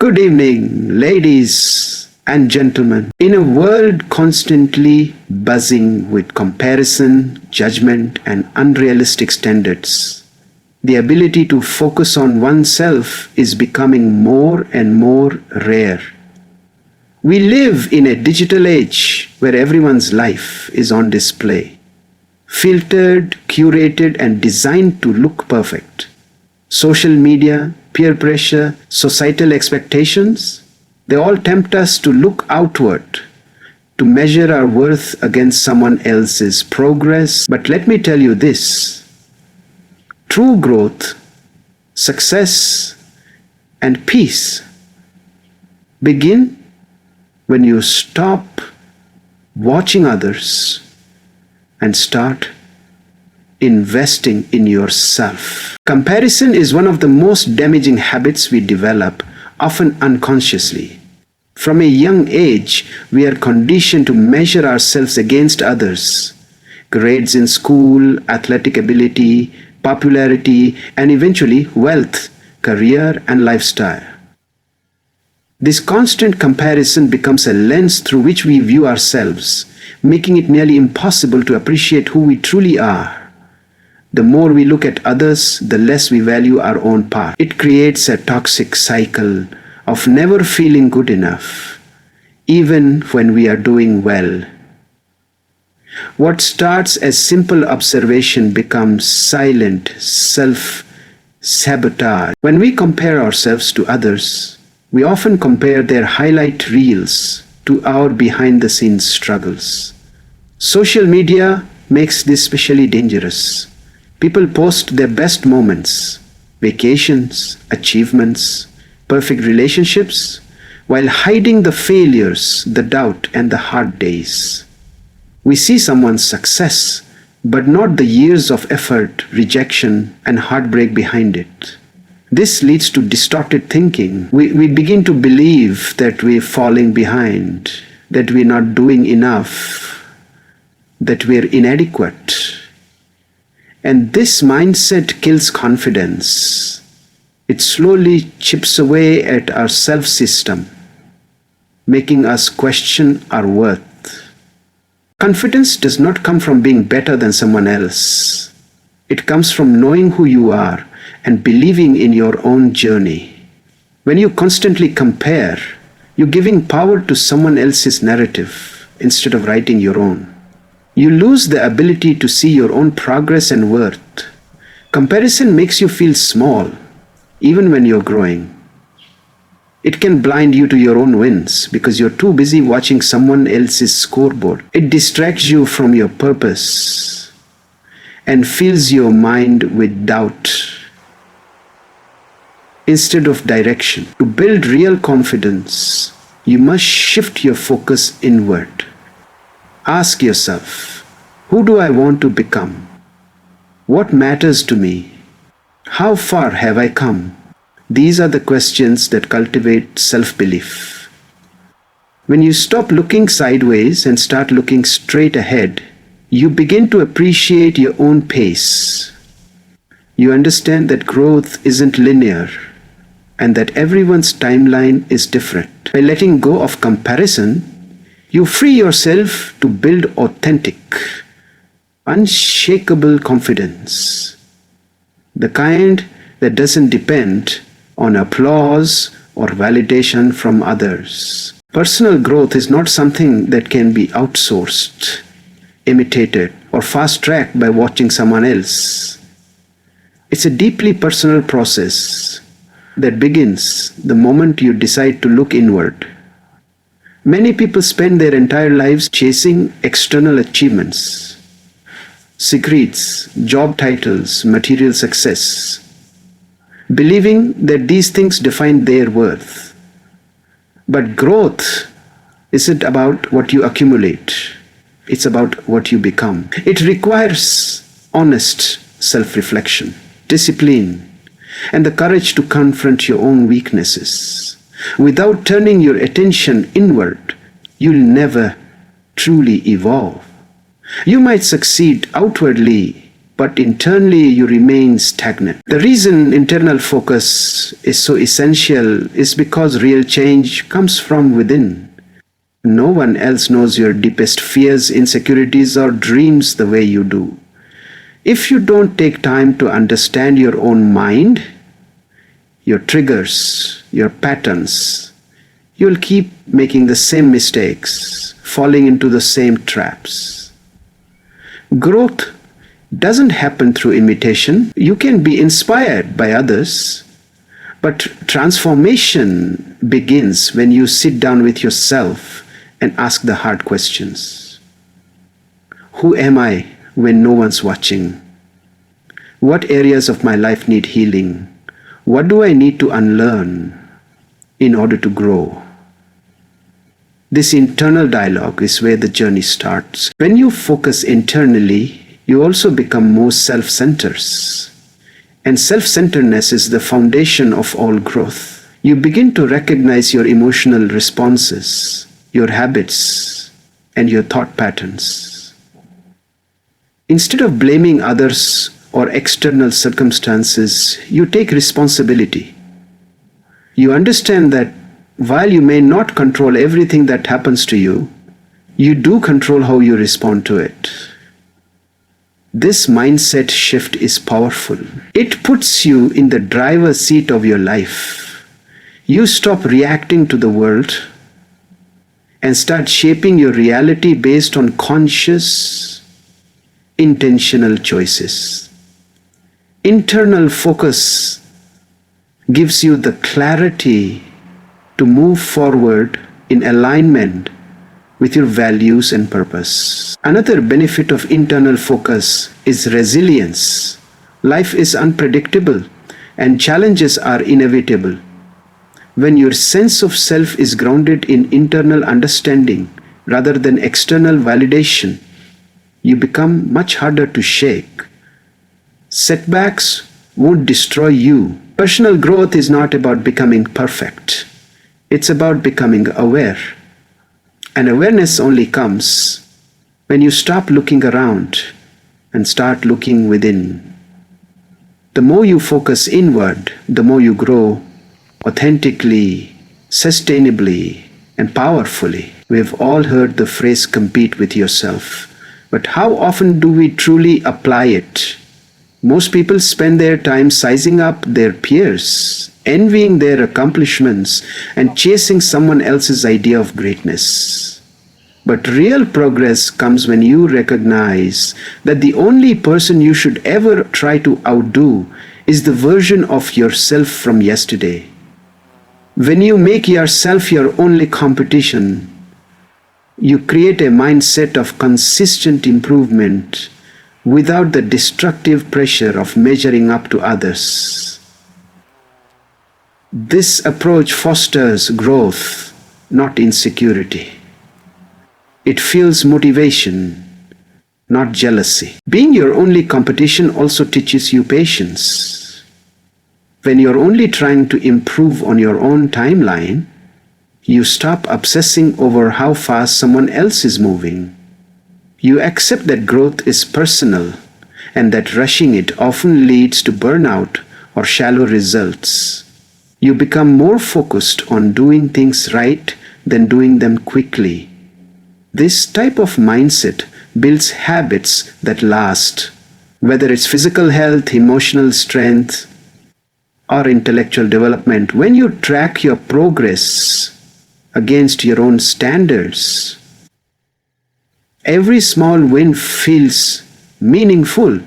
Good evening, ladies and gentlemen. In a world constantly buzzing with comparison, judgment, and unrealistic standards, the ability to focus on oneself is becoming more and more rare. We live in a digital age where everyone's life is on display, filtered, curated, and designed to look perfect. Social media, peer pressure, societal expectations, they all tempt us to look outward, to measure our worth against someone else's progress. But let me tell you this: true growth, success, and peace begin when you stop watching others and start investing in yourself. Comparison is one of the most damaging habits we develop, often unconsciously. From a young age, we are conditioned to measure ourselves against others. Grades in school, athletic ability, popularity, and eventually wealth, career, and lifestyle. This constant comparison becomes a lens through which we view ourselves, making it nearly impossible to appreciate who we truly are. The more we look at others, the less we value our own path. It creates a toxic cycle of never feeling good enough, even when we are doing well. What starts as simple observation becomes silent self-sabotage. When we compare ourselves to others, we often compare their highlight reels to our behind-the-scenes struggles. Social media makes this especially dangerous. People post their best moments, vacations, achievements, perfect relationships, while hiding the failures, the doubt, and the hard days. We see someone's success, but not the years of effort, rejection, and heartbreak behind it. This leads to distorted thinking. We begin to believe that we're falling behind, that we're not doing enough, that we're inadequate. And this mindset kills confidence. It slowly chips away at our self-system, making us question our worth. Confidence does not come from being better than someone else. It comes from knowing who you are and believing in your own journey. When you constantly compare, you're giving power to someone else's narrative instead of writing your own. You lose the ability to see your own progress and worth. Comparison makes you feel small, even when you're growing. It can blind you to your own wins because you're too busy watching someone else's scoreboard. It distracts you from your purpose and fills your mind with doubt instead of direction. To build real confidence, you must shift your focus inward. Ask yourself, who do I want to become? What matters to me? How far have I come? These are the questions that cultivate self-belief. When you stop looking sideways and start looking straight ahead, you begin to appreciate your own pace. You understand that growth isn't linear and that everyone's timeline is different. By letting go of comparison, you free yourself to build authentic, unshakable confidence. The kind that doesn't depend on applause or validation from others. Personal growth is not something that can be outsourced, imitated, or fast-tracked by watching someone else. It's a deeply personal process that begins the moment you decide to look inward. Many people spend their entire lives chasing external achievements, secrets, job titles, material success, believing that these things define their worth. But growth isn't about what you accumulate, it's about what you become. It requires honest self-reflection, discipline, and the courage to confront your own weaknesses. Without turning your attention inward, you'll never truly evolve. You might succeed outwardly, but internally you remain stagnant. The reason internal focus is so essential is because real change comes from within. No one else knows your deepest fears, insecurities, or dreams the way you do. If you don't take time to understand your own mind, your triggers, your patterns, you'll keep making the same mistakes, falling into the same traps. Growth doesn't happen through imitation. You can be inspired by others, but transformation begins when you sit down with yourself and ask the hard questions. Who am I when no one's watching? What areas of my life need healing? What do I need to unlearn in order to grow? This internal dialogue is where the journey starts. When you focus internally, you also become more self-centered. And self-centeredness is the foundation of all growth. You begin to recognize your emotional responses, your habits, and your thought patterns. Instead of blaming others or external circumstances, you take responsibility. You understand that while you may not control everything that happens to you, you do control how you respond to it. This mindset shift is powerful. It puts you in the driver's seat of your life. You stop reacting to the world and start shaping your reality based on conscious, intentional choices. Internal focus gives you the clarity to move forward in alignment with your values and purpose. Another benefit of internal focus is resilience. Life is unpredictable and challenges are inevitable. When your sense of self is grounded in internal understanding rather than external validation, you become much harder to shake. Setbacks won't destroy you. Personal growth is not about becoming perfect. It's about becoming aware. And awareness only comes when you stop looking around and start looking within. The more you focus inward, the more you grow authentically, sustainably, and powerfully. We have all heard the phrase compete with yourself, but how often do we truly apply it? Most people spend their time sizing up their peers, envying their accomplishments, and chasing someone else's idea of greatness. But real progress comes when you recognize that the only person you should ever try to outdo is the version of yourself from yesterday. When you make yourself your only competition, you create a mindset of consistent improvement without the destructive pressure of measuring up to others. This approach fosters growth, not insecurity. It fuels motivation, not jealousy. Being your only competition also teaches you patience. When you're only trying to improve on your own timeline, you stop obsessing over how fast someone else is moving. You accept that growth is personal and that rushing it often leads to burnout or shallow results. You become more focused on doing things right than doing them quickly. This type of mindset builds habits that last, whether it's physical health, emotional strength, or intellectual development. When you track your progress against your own standards, every small win feels meaningful,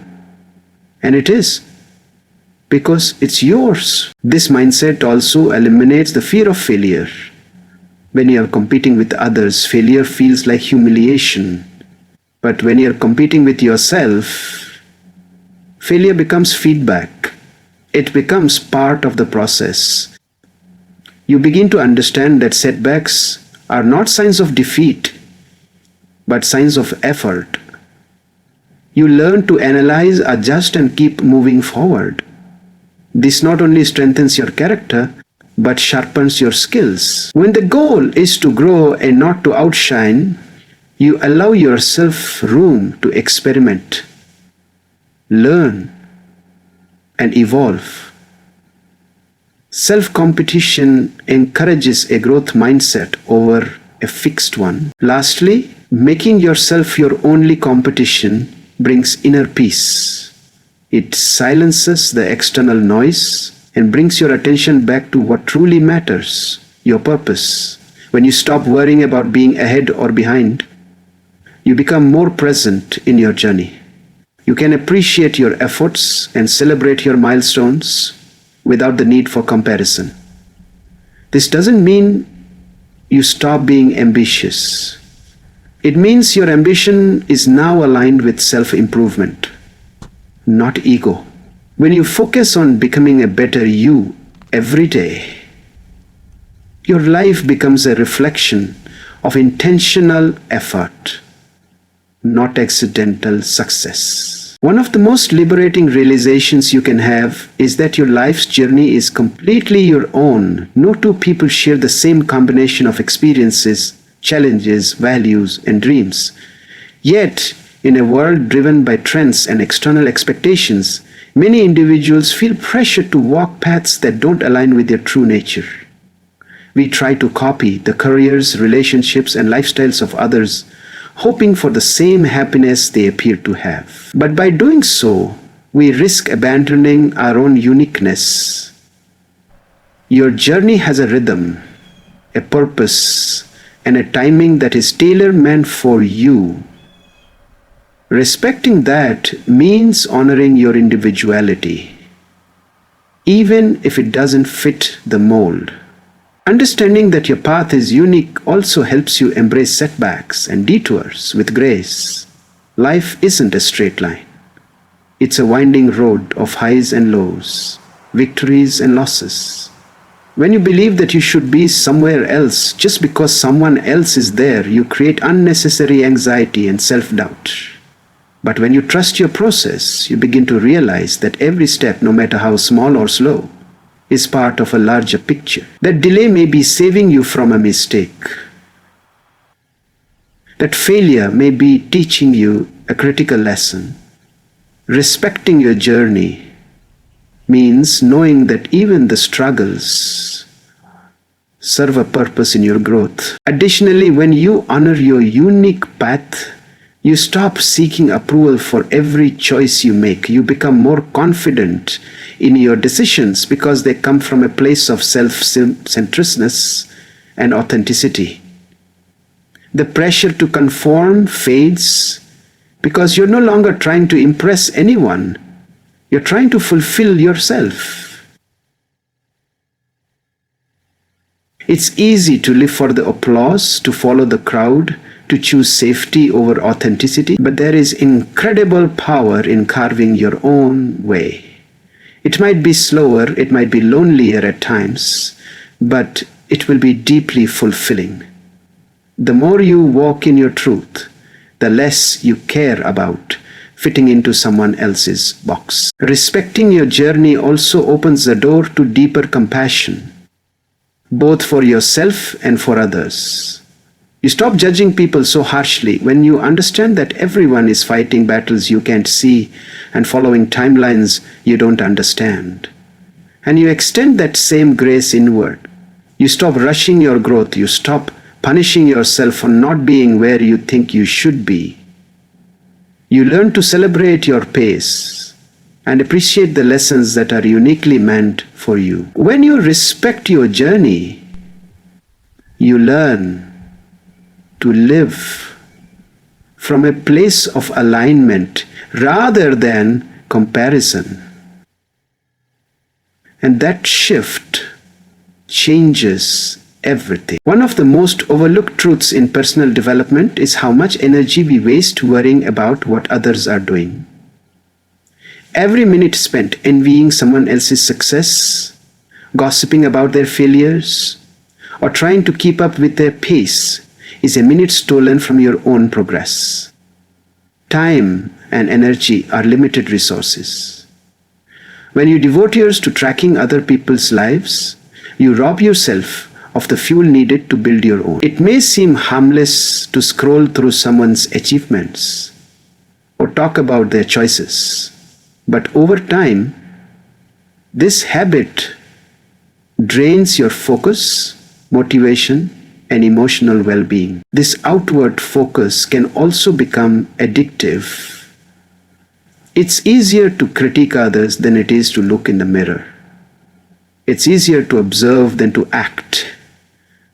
and it is, because it's yours. This mindset also eliminates the fear of failure. When you are competing with others, failure feels like humiliation. But when you are competing with yourself, failure becomes feedback. It becomes part of the process. You begin to understand that setbacks are not signs of defeat, but signs of effort. You learn to analyze, adjust, and keep moving forward. This not only strengthens your character, but sharpens your skills. When the goal is to grow and not to outshine, you allow yourself room to experiment. learn, and evolve. Self-competition encourages a growth mindset over a fixed one. Lastly, making yourself your only competition brings inner peace. It silences the external noise and brings your attention back to what truly matters, your purpose. When you stop worrying about being ahead or behind, you become more present in your journey. You can appreciate your efforts and celebrate your milestones without the need for comparison. This doesn't mean you stop being ambitious. It means your ambition is now aligned with self-improvement, not ego. When you focus on becoming a better you every day, your life becomes a reflection of intentional effort, not accidental success. One of the most liberating realizations you can have is that your life's journey is completely your own. No two people share the same combination of experiences, challenges, values, and dreams. Yet, in a world driven by trends and external expectations, many individuals feel pressure to walk paths that don't align with their true nature. We try to copy the careers, relationships, and lifestyles of others, hoping for the same happiness they appear to have. But by doing so, we risk abandoning our own uniqueness. Your journey has a rhythm, a purpose, and a timing that is tailor-made for you. Respecting that means honoring your individuality, even if it doesn't fit the mold. Understanding that your path is unique also helps you embrace setbacks and detours with grace. Life isn't a straight line. It's a winding road of highs and lows, victories and losses. When you believe that you should be somewhere else just because someone else is there, you create unnecessary anxiety and self-doubt. But when you trust your process, you begin to realize that every step, no matter how small or slow, is part of a larger picture. That delay may be saving you from a mistake. That failure may be teaching you a critical lesson. Respecting your journey means knowing that even the struggles serve a purpose in your growth. Additionally, when you honor your unique path, you stop seeking approval for every choice you make. You become more confident in your decisions because they come from a place of self-centeredness and authenticity. The pressure to conform fades because you're no longer trying to impress anyone. You're trying to fulfill yourself. It's easy to live for the applause, to follow the crowd, to choose safety over authenticity, but there is incredible power in carving your own way. It might be slower, it might be lonelier at times, but it will be deeply fulfilling. The more you walk in your truth, the less you care about fitting into someone else's box. Respecting your journey also opens the door to deeper compassion, both for yourself and for others. You stop judging people so harshly when you understand that everyone is fighting battles you can't see and following timelines you don't understand. And you extend that same grace inward. You stop rushing your growth. You stop punishing yourself for not being where you think you should be. You learn to celebrate your pace and appreciate the lessons that are uniquely meant for you. When you respect your journey, you learn to live from a place of alignment rather than comparison. And that shift changes everything. One of the most overlooked truths in personal development is how much energy we waste worrying about what others are doing. Every minute spent envying someone else's success, gossiping about their failures, or trying to keep up with their pace is a minute stolen from your own progress. Time and energy are limited resources. When you devote yours to tracking other people's lives, you rob yourself of the fuel needed to build your own. It may seem harmless to scroll through someone's achievements or talk about their choices, But over time, this habit drains your focus, motivation, and emotional well-being. This outward focus can also become addictive. It's easier to critique others than it is to look in the mirror. It's easier to observe than to act.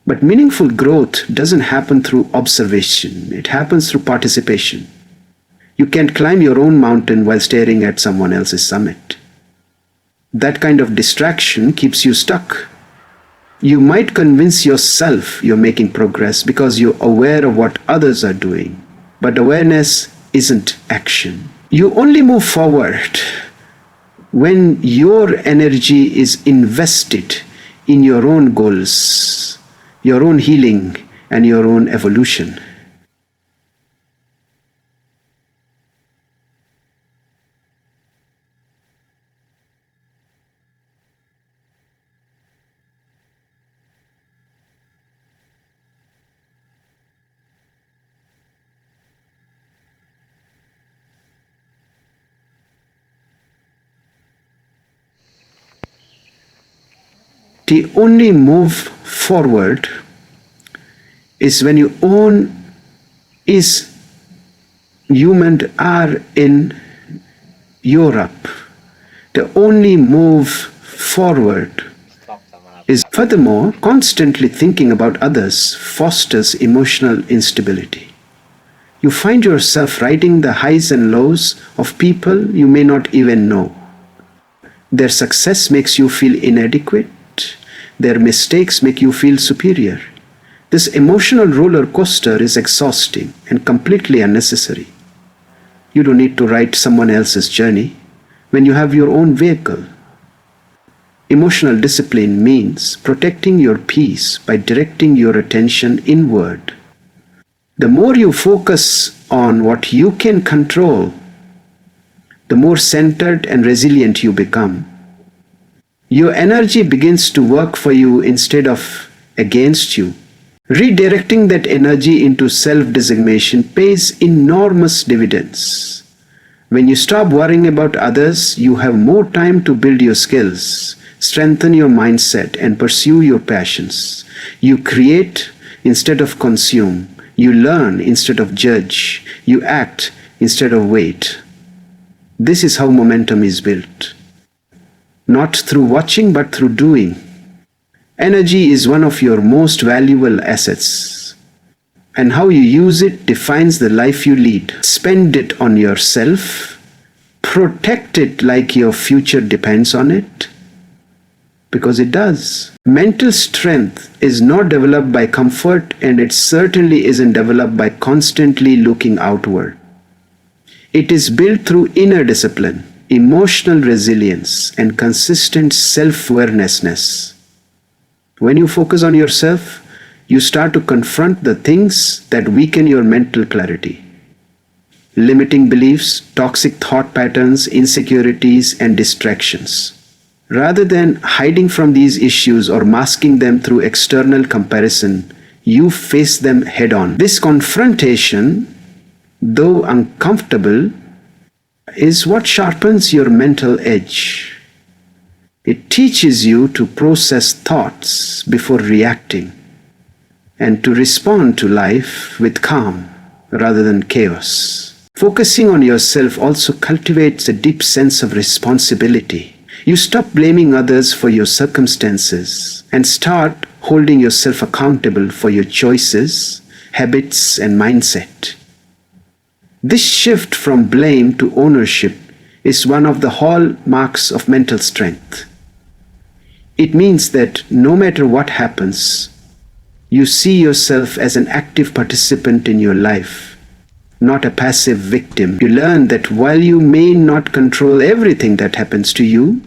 But meaningful growth doesn't happen through observation. It happens through participation. You can't climb your own mountain while staring at someone else's summit. That kind of distraction keeps you stuck. You might convince yourself you're making progress because you're aware of what others are doing. But awareness isn't action. You only move forward when your energy is invested in your own goals, your own healing, and your own evolution. The only move forward is when you own is human are in Europe. The only move forward is, furthermore, constantly thinking about others fosters emotional instability. You find yourself writing the highs and lows of people you may not even know. Their success makes you feel inadequate. Their mistakes make you feel superior. This emotional roller coaster is exhausting and completely unnecessary. You don't need to write someone else's journey when you have your own vehicle. Emotional discipline means protecting your peace by directing your attention inward. The more you focus on what you can control, the more centered and resilient you become. Your energy begins to work for you instead of against you. Redirecting that energy into self-designation pays enormous dividends. When you stop worrying about others, you have more time to build your skills, strengthen your mindset, and pursue your passions. You create instead of consume. You learn instead of judge. You act instead of wait. This is how momentum is built. Not through watching, but through doing. Energy is one of your most valuable assets, and how you use it defines the life you lead. Spend it on yourself, protect it like your future depends on it, because it does. Mental strength is not developed by comfort, and it certainly isn't developed by constantly looking outward. It is built through inner discipline, emotional resilience, and consistent self-awareness. When you focus on yourself, you start to confront the things that weaken your mental clarity. Limiting beliefs, toxic thought patterns, insecurities, and distractions. Rather than hiding from these issues or masking them through external comparison, you face them head-on. This confrontation, though uncomfortable, is what sharpens your mental edge. It teaches you to process thoughts before reacting and to respond to life with calm rather than chaos. Focusing on yourself also cultivates a deep sense of responsibility. You stop blaming others for your circumstances and start holding yourself accountable for your choices, habits, and mindset. This shift from blame to ownership is one of the hallmarks of mental strength. It means that no matter what happens, you see yourself as an active participant in your life, not a passive victim. You learn that while you may not control everything that happens to you,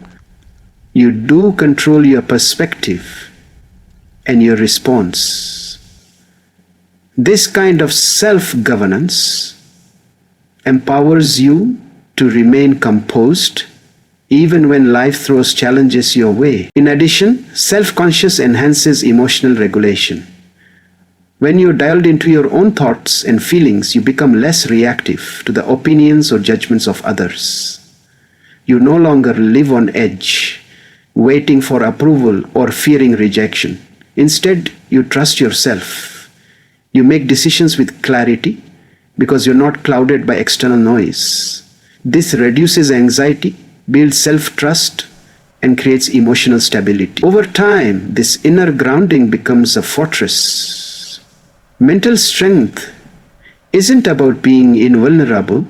you do control your perspective and your response. This kind of self-governance empowers you to remain composed even when life throws challenges your way. In addition, self-conscious enhances emotional regulation. When you're dialed into your own thoughts and feelings, you become less reactive to the opinions or judgments of others. You no longer live on edge, waiting for approval or fearing rejection. Instead, you trust yourself. You make decisions with clarity because you're not clouded by external noise. This reduces anxiety, builds self-trust, and creates emotional stability. Over time, this inner grounding becomes a fortress. Mental strength isn't about being invulnerable.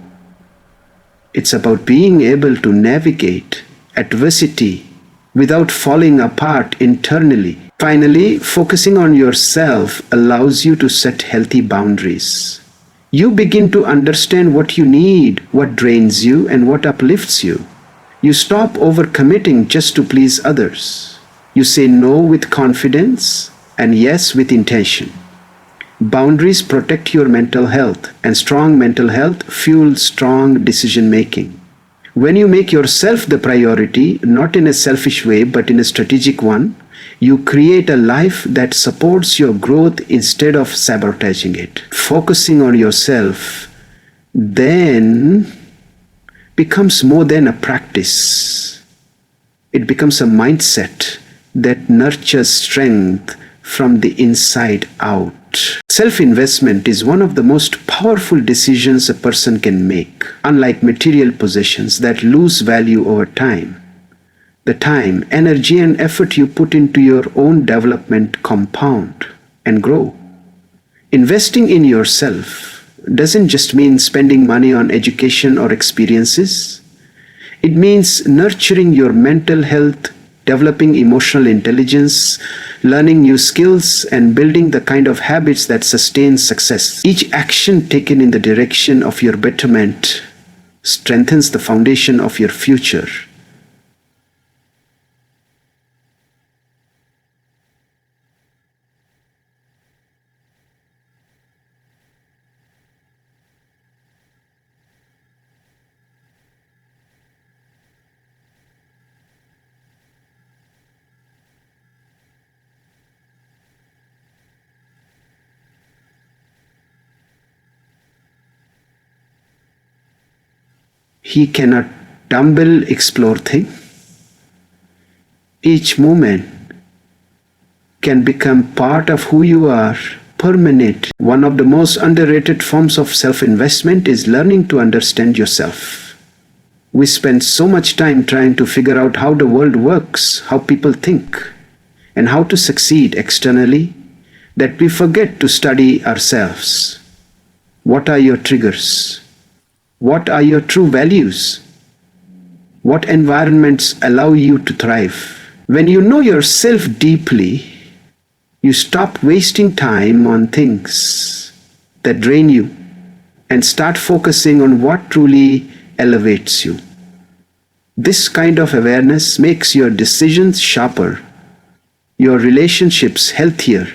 It's about being able to navigate adversity without falling apart internally. Finally, focusing on yourself allows you to set healthy boundaries. You begin to understand what you need, what drains you, and what uplifts you. You stop overcommitting just to please others. You say no with confidence and yes with intention. Boundaries protect your mental health, and strong mental health fuels strong decision making. When you make yourself the priority, not in a selfish way but in a strategic one, you create a life that supports your growth instead of sabotaging it. Focusing on yourself then becomes more than a practice. It becomes a mindset that nurtures strength from the inside out. Self-investment is one of the most powerful decisions a person can make. Unlike material possessions that lose value over time, the time, energy, and effort you put into your own development compound and grow. Investing in yourself doesn't just mean spending money on education or experiences. It means nurturing your mental health, developing emotional intelligence, learning new skills, and building the kind of habits that sustain success. Each action taken in the direction of your betterment strengthens the foundation of your future. He cannot dumbbell explore thing. Each moment can become part of who you are, permanent. One of the most underrated forms of self-investment is learning to understand yourself. We spend so much time trying to figure out how the world works, how people think, and how to succeed externally that we forget to study ourselves. What are your triggers? What are your true values? What environments allow you to thrive? When you know yourself deeply, you stop wasting time on things that drain you and start focusing on what truly elevates you. This kind of awareness makes your decisions sharper, your relationships healthier,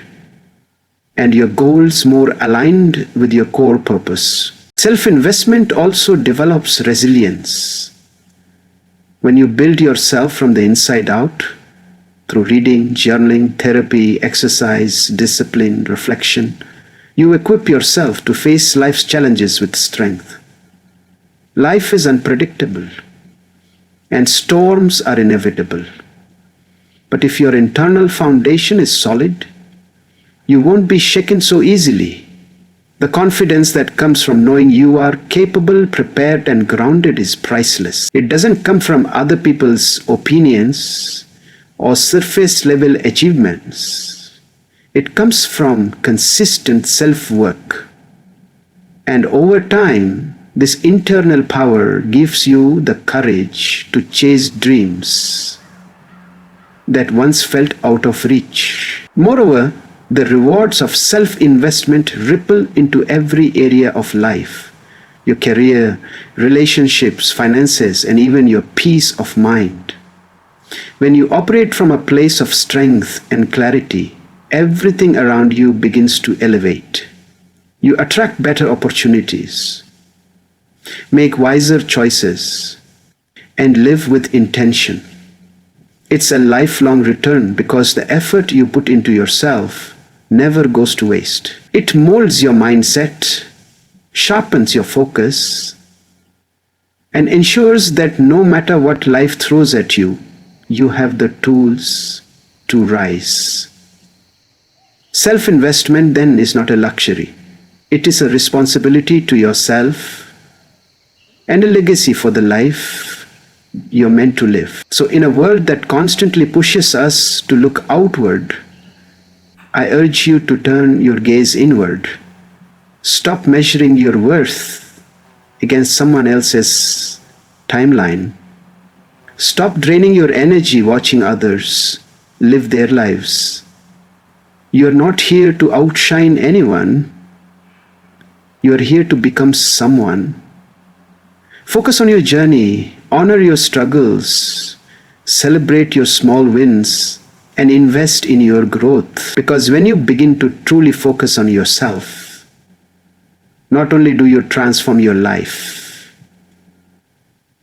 and your goals more aligned with your core purpose. Self-investment also develops resilience. When you build yourself from the inside out, through reading, journaling, therapy, exercise, discipline, reflection, you equip yourself to face life's challenges with strength. Life is unpredictable, and storms are inevitable. But if your internal foundation is solid, you won't be shaken so easily. The confidence that comes from knowing you are capable, prepared, and grounded is priceless. It doesn't come from other people's opinions or surface-level achievements. It comes from consistent self-work. And over time, this internal power gives you the courage to chase dreams that once felt out of reach. Moreover, the rewards of self-investment ripple into every area of life: your career, relationships, finances, and even your peace of mind. When you operate from a place of strength and clarity, everything around you begins to elevate. You attract better opportunities, make wiser choices, and live with intention. It's a lifelong return because the effort you put into yourself never goes to waste. It molds your mindset, sharpens your focus, and ensures that no matter what life throws at you, you have the tools to rise. Self-investment then is not a luxury. It is a responsibility to yourself and a legacy for the life you're meant to live. So in a world that constantly pushes us to look outward, I urge you to turn your gaze inward. Stop measuring your worth against someone else's timeline. Stop draining your energy watching others live their lives. You're not here to outshine anyone. You're here to become someone. Focus on your journey, honor your struggles, celebrate your small wins, and invest in your growth. Because when you begin to truly focus on yourself, not only do you transform your life,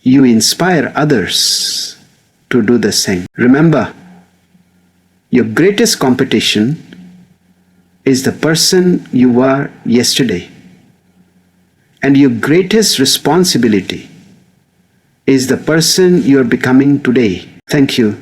you inspire others to do the same. Remember, your greatest competition is the person you were yesterday. And your greatest responsibility is the person you are becoming today. Thank you.